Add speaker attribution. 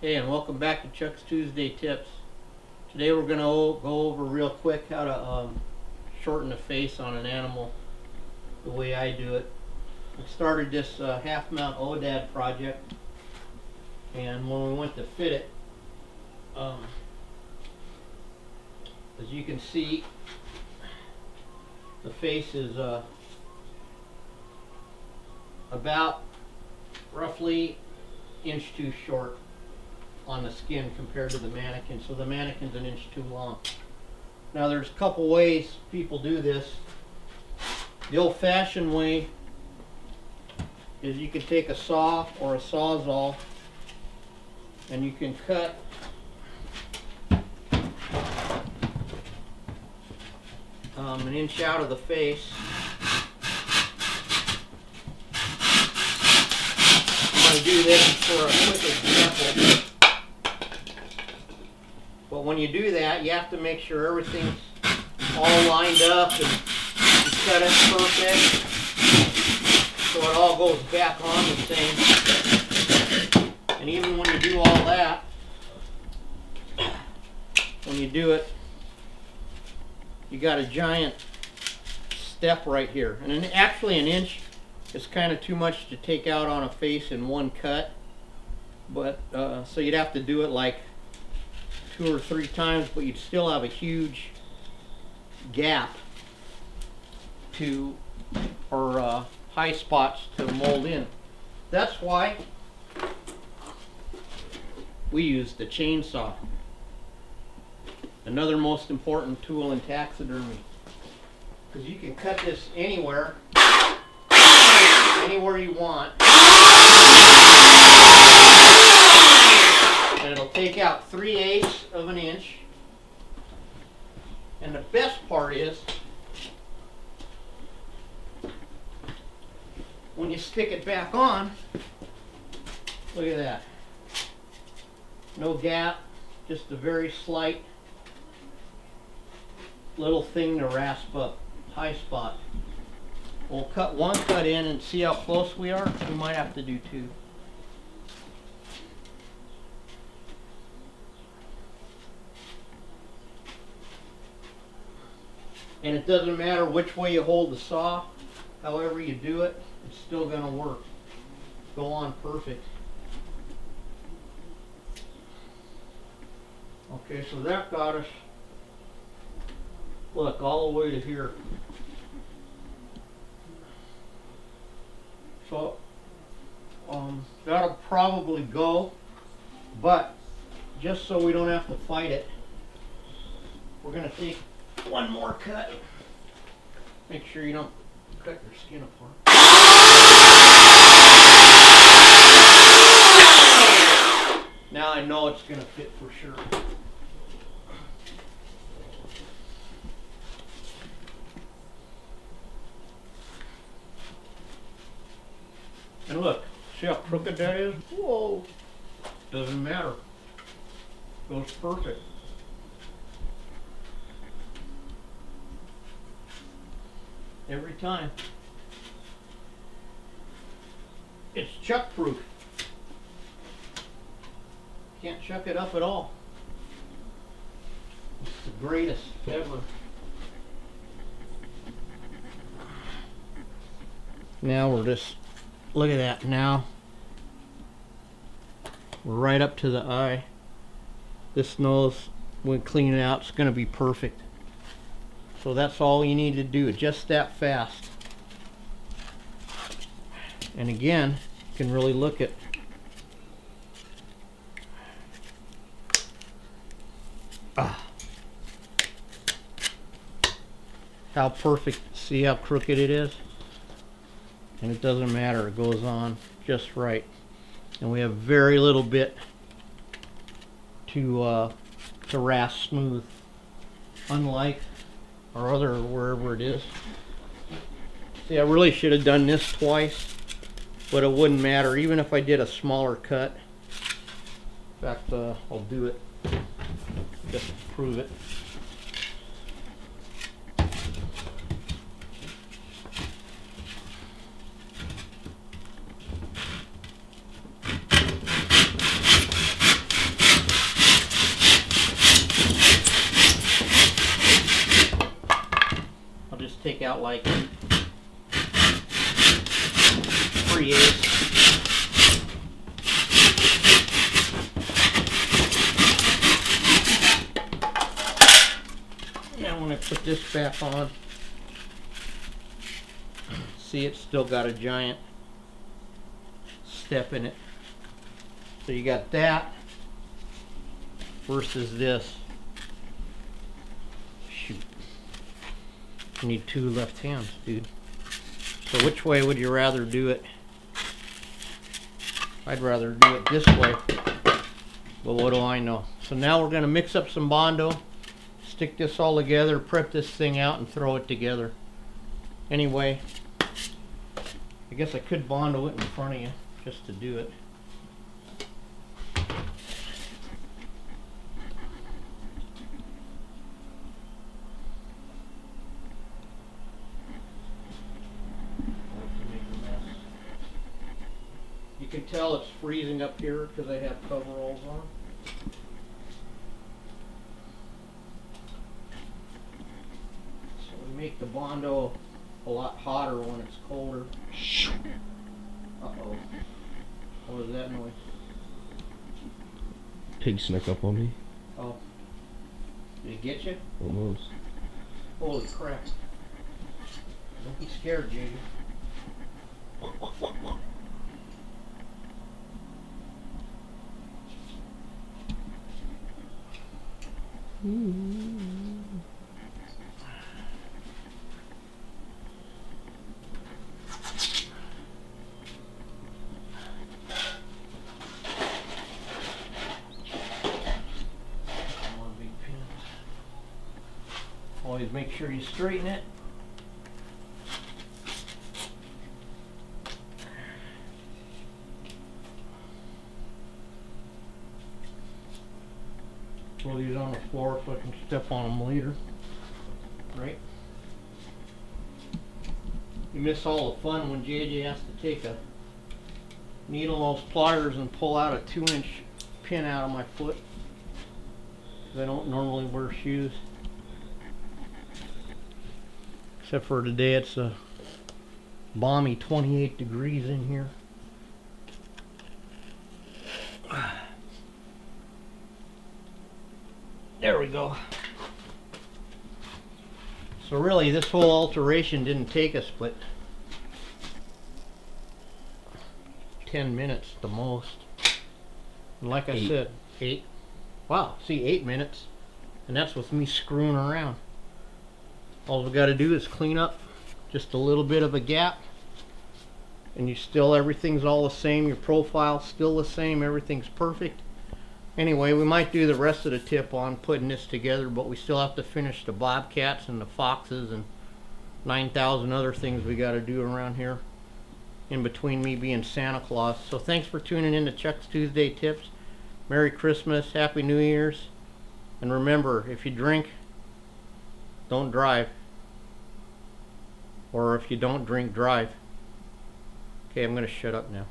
Speaker 1: Hey, and welcome back to Chuck's Tuesday Tips. Today we're going to go over real quick how to shorten the face on an animal the way I do it. I started this half mount Auodad project, and when we went to fit it, as you can see, the face is about roughly inch too short on the skin compared to the manikin, so the manikin's an inch too long. Now there's a couple ways people do this. The old-fashioned way is you can take a saw or a sawzall and you can cut an inch out of the face. I'm going to do this for a quick example. But when you do that, you have to make sure everything's all lined up and you cut it perfect so it all goes back on the same. And even when you do all that, when you do it, you got a giant step right here. And actually an inch is kind of too much to take out on a face in one cut. But so you'd have to do it like 2 or 3 times, but you'd still have a huge gap to, or high spots to mold in. That's why we use the chainsaw. Another most important tool in taxidermy, because you can cut this anywhere you want, and it'll take out 3/8 of an inch. And the best part is when you stick it back on, look at that. No gap, just a very slight little thing to rasp up, high spot. We'll cut one cut in and see how close we are. We might have to do 2. And it doesn't matter which way you hold the saw, however you do it, it's still going to work. Go on perfect. Okay, so that got us, look, all the way to here. So that'll probably go, but just so we don't have to fight it, we're going to take one more cut. Make sure you don't cut your skin apart. Now I know it's going to fit for sure. And look, see how crooked that is? Whoa! Doesn't matter. Goes perfect. Every time. It's chuck proof. Can't chuck it up at all. It's the greatest ever. Now we're just, look at that now. We're right up to the eye. This nose, when clean it out, it's going to be perfect. So that's all you need to do, just that fast. And again, you can really look at how perfect, see how crooked it is? And it doesn't matter, it goes on just right. And we have very little bit to rasp smooth, unlike our other, wherever it is. See, I really should have done this twice, but it wouldn't matter even if I did a smaller cut. In fact, I'll do it just to prove it. out like 3/8. Now when I put this back on, see, it's still got a giant step in it. So you got that versus this. Shoot. You need 2 left hands, dude. So which way would you rather do it? I'd rather do it this way. But what do I know? So now we're going to mix up some Bondo, stick this all together, prep this thing out, and throw it together. Anyway, I guess I could Bondo it in front of you just to do it. You can tell it's freezing up here because I have coveralls on. So we make the Bondo a lot hotter when it's colder. Uh-oh. What was that noise?
Speaker 2: Pig snuck up on me.
Speaker 1: Oh. Did it get you?
Speaker 2: Almost.
Speaker 1: Holy crap. Don't be scared, JJ. Always make sure you straighten it. Throw these on the floor so I can step on them later. Right? You miss all the fun when JJ has to take a needle on those pliers and pull out a 2-inch pin out of my foot. I don't normally wear shoes. Except for today, it's a balmy 28 degrees in here. There we go. So really, this whole alteration didn't take us but 10 minutes the most. And like I said, 8. Wow, see, 8 minutes. And that's with me screwing around. All we got to do is clean up just a little bit of a gap, and you still, everything's all the same. Your profile's still the same. Everything's perfect. Anyway, we might do the rest of the tip on putting this together, but we still have to finish the bobcats and the foxes and 9,000 other things we got to do around here in between me being Santa Claus. So thanks for tuning in to Chuck's Tuesday Tips. Merry Christmas, Happy New Year's, and remember, if you drink, don't drive. Or if you don't drink, drive. Okay, I'm going to shut up now.